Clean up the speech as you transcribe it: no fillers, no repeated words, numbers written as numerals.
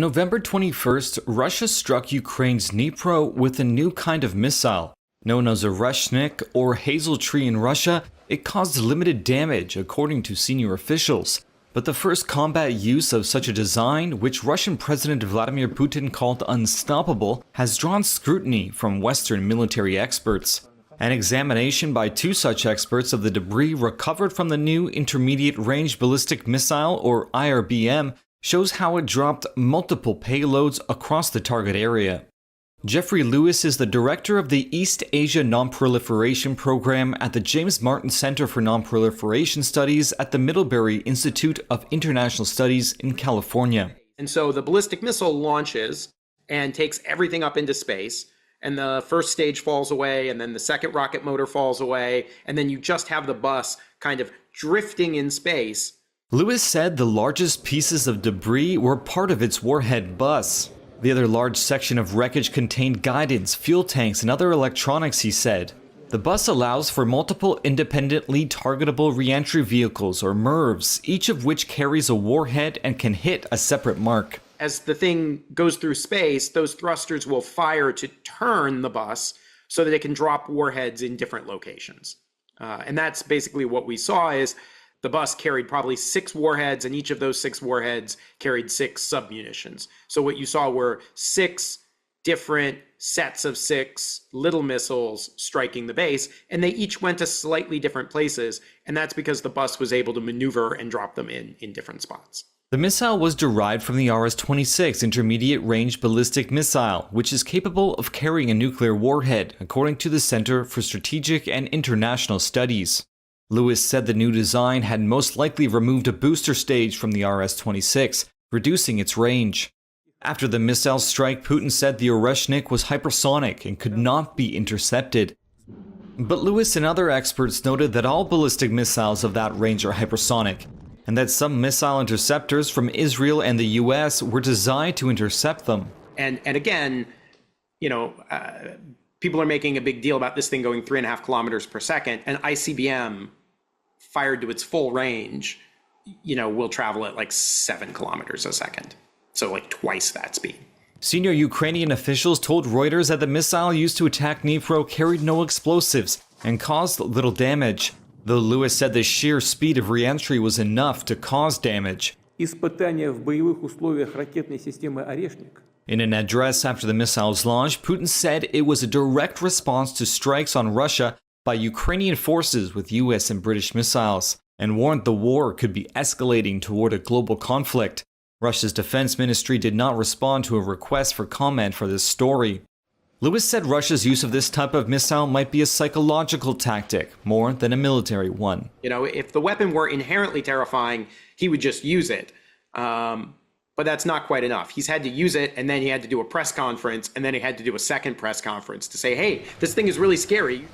On November 21st, Russia struck Ukraine's Dnipro with a new kind of missile. Known as Oreshnik, or hazel tree in Russia, it caused limited damage, according to senior officials. But the first combat use of such a design, which Russian President Vladimir Putin called unstoppable, has drawn scrutiny from Western military experts. An examination by two such experts of the debris recovered from the new Intermediate Range Ballistic Missile, or IRBM, shows how it dropped multiple payloads across the target area. Jeffrey Lewis is the director of the East Asia Non-Proliferation Program at the James Martin Center for Non-Proliferation Studies at the Middlebury Institute of International Studies in California. And so the ballistic missile launches and takes everything up into space, and the first stage falls away, and then the second rocket motor falls away, and then you just have the bus kind of drifting in space. Lewis said the largest pieces of debris were part of its warhead bus. The other large section of wreckage contained guidance, fuel tanks, and other electronics, he said. The bus allows for multiple independently targetable reentry vehicles, or MIRVs, each of which carries a warhead and can hit a separate mark. As the thing goes through space, those thrusters will fire to turn the bus so that it can drop warheads in different locations. And that's basically what we saw is the bus carried probably 6 warheads, and each of those 6 warheads carried 6 submunitions. So what you saw were 6 different sets of 6 little missiles striking the base, and they each went to slightly different places, and that's because the bus was able to maneuver and drop them in different spots. The missile was derived from the RS-26 Intermediate Range Ballistic Missile, which is capable of carrying a nuclear warhead, according to the Center for Strategic and International Studies. Lewis said the new design had most likely removed a booster stage from the RS-26, reducing its range. After the missile strike, Putin said the Oreshnik was hypersonic and could not be intercepted. But Lewis and other experts noted that all ballistic missiles of that range are hypersonic, and that some missile interceptors from Israel and the US were designed to intercept them. And again, people are making a big deal about this thing going 3.5 kilometers per second, and ICBM fired to its full range, will travel at like 7 kilometers a second. So like twice that speed. Senior Ukrainian officials told Reuters that the missile used to attack Dnipro carried no explosives and caused little damage, though Lewis said the sheer speed of re-entry was enough to cause damage. Испытания в боевых условиях ракетной системы Oreshnik. In an address after the missile's launch, Putin said it was a direct response to strikes on Russia by Ukrainian forces with US and British missiles, and warned the war could be escalating toward a global conflict. Russia's defense ministry did not respond to a request for comment for this story. Lewis said Russia's use of this type of missile might be a psychological tactic, more than a military one. If the weapon were inherently terrifying, he would just use it. But that's not quite enough. He's had to use it, and then he had to do a press conference, and then he had to do a second press conference to say, hey, this thing is really scary.